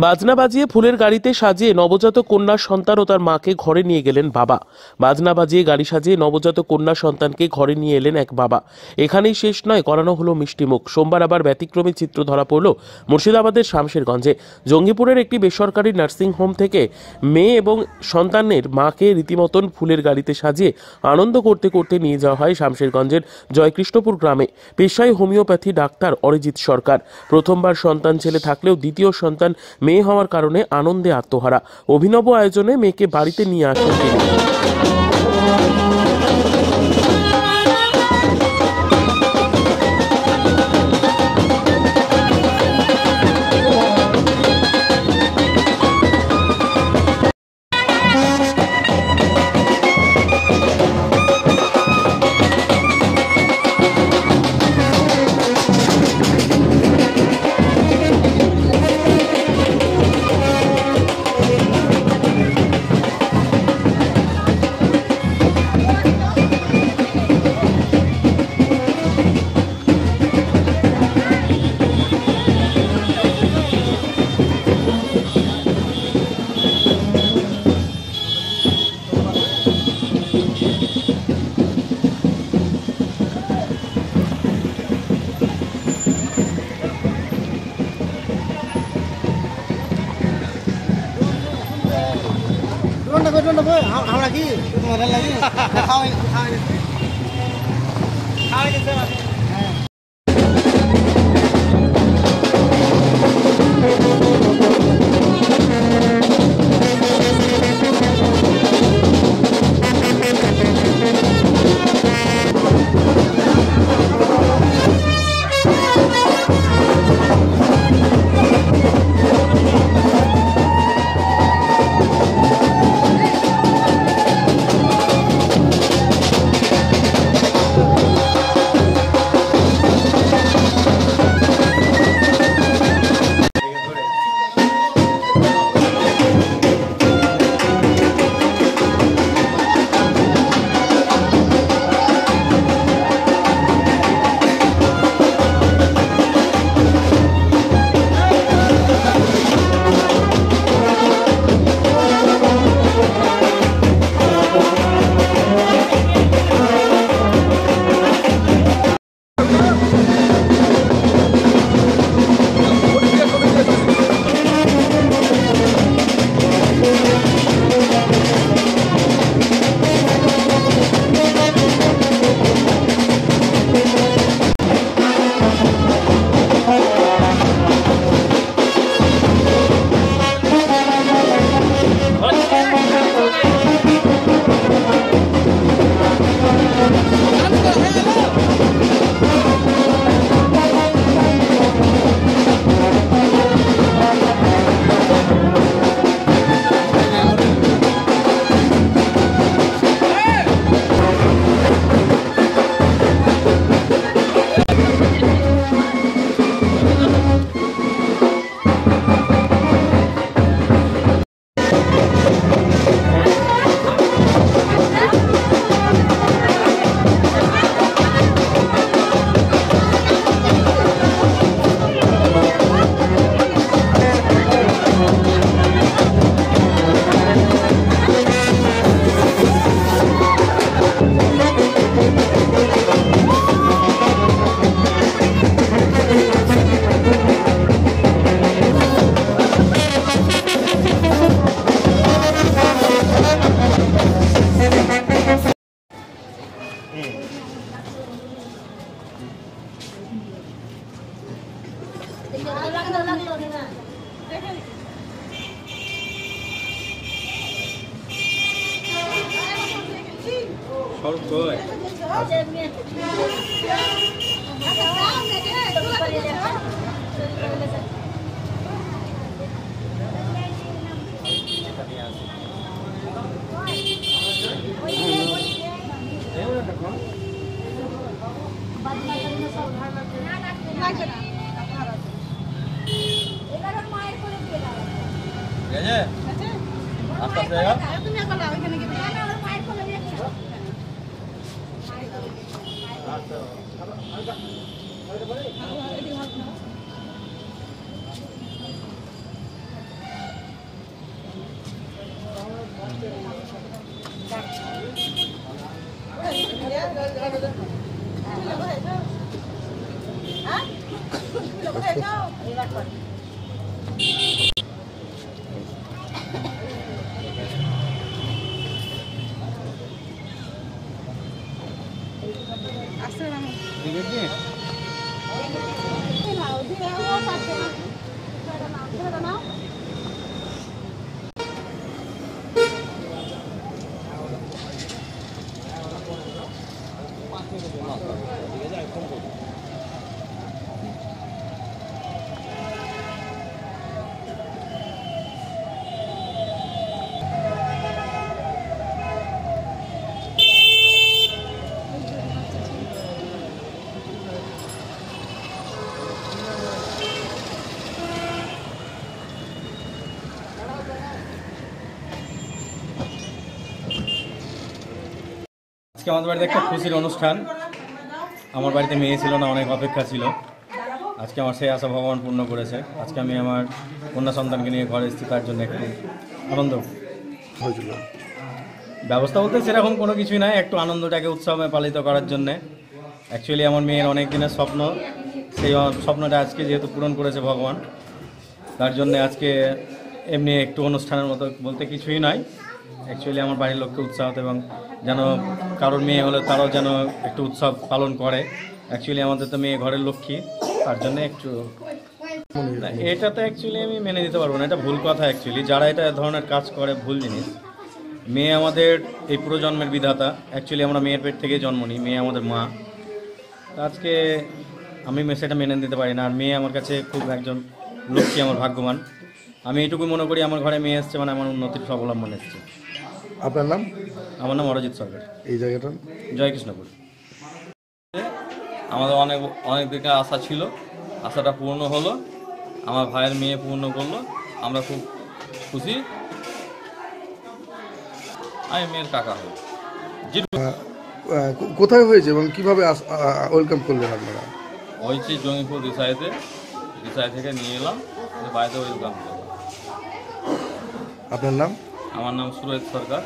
বাজনা বাজিয়ে ফুলের গাড়িতে সাজিয়ে নবজাতক কন্যা সন্তান ও তার মাকে ঘরে নিয়ে গেলেন বাবা। বাজনা বাজিয়ে গাড়ি সাজিয়ে নবজাতক কন্যা সন্তানকে ঘরে নিয়ে এলেন এক বাবা। এখানেই শেষ নয়, করানো হলো মিষ্টিমুখ। সোমবার আবার ব্যতিক্রমী চিত্র ধরা পড়ল মুর্শিদাবাদের শামশেরগঞ্জে। জঙ্গিপুরের একটি বেসরকারি নার্সিং হোম থেকে মেয়ে এবং সন্তানের মাকে রীতিমতন ফুলের গাড়িতে সাজিয়ে আনন্দ করতে করতে নিয়ে যাওয়া হয় শামশেরগঞ্জের জয়কৃষ্ণপুর গ্রামে। পেশায় হোমিওপ্যাথি ডাক্তার অরিজিৎ সরকার। প্রথমবার সন্তান ছেলে থাকলেও দ্বিতীয় সন্তান মেয়ে হওয়ার কারণে আনন্দে আত্মহারা। অভিনব আয়োজনে মেয়েকে বাড়িতে নিয়ে আসেন তিনি। আমরা কি তোমাদের লাগি খাওয়াই আজকে আমাদের বাড়িতে একটা খুশির অনুষ্ঠান। আমার বাড়িতে মেয়ে ছিল না, অনেক অপেক্ষা ছিল। আজকে আমার সেই আশা ভগবান পূর্ণ করেছে। আজকে আমি আমার কন্যা সন্তানকে নিয়ে ঘরে এসেছি, তার জন্য একটু আনন্দ হয়েছিল। ব্যবস্থা বলতে সেরকম কোনো কিছুই নাই, একটু আনন্দটাকে উৎসবে পালিত করার জন্যে। অ্যাকচুয়ালি আমার মেয়ের অনেক দিনের স্বপ্ন, সেই স্বপ্নটা আজকে যেহেতু পূরণ করেছে ভগবান, তার জন্যে আজকে এমনি একটু অনুষ্ঠানের মতো বলতে কিছুই নয়। অ্যাকচুয়ালি আমার বাড়ির লোককে উৎসাহ এবং যেন কারোর মেয়ে হলে তারাও যেন একটু উৎসব পালন করে। অ্যাকচুয়ালি আমাদের তো মেয়ে ঘরের লক্ষ্মী, তার জন্য একটু এটা তো অ্যাকচুয়ালি আমি মেনে নিতে পারবো না, এটা ভুল কথা। অ্যাকচুয়ালি যারা এটা ধরনের কাজ করে ভুল জিনিস। মেয়ে আমাদের এই পুরো জন্মের বিধাতা। অ্যাকচুয়ালি আমরা মেয়ের পেট থেকে জন্ম নিই, মেয়ে আমাদের মা। আজকে আমি সেটা মেনে নিতে পারি না। আর মেয়ে আমার কাছে খুব একজন লক্ষ্মী, আমার ভাগ্যবান। আমি এইটুকু মনে করি আমার ঘরে মেয়ে এসছে মানে আমার উন্নতির অবলম্বন এসছে। আপনার নাম? আমার নাম অরজিৎ সরকার, এই জায়গাটার? জয়কৃষ্ণপুর। আমাদের অনেক দিকে আশা ছিল, আশাটা পূর্ণ হলো। আমার ভাইয়ের মেয়ে পূর্ণ করলো, আমরা খুব খুশি। আমি মেয়ের কাকা হই। কোথায় হয়েছে এবং কিভাবে ওয়েলকাম করলেন আপনারা? হয়েছি জঙ্গিপুর রিসাই থেকে নিয়ে এলাম, বাড়িতে ওয়েলকাম করলাম। আপনার নাম? আমার নাম সুরেশ সরকার।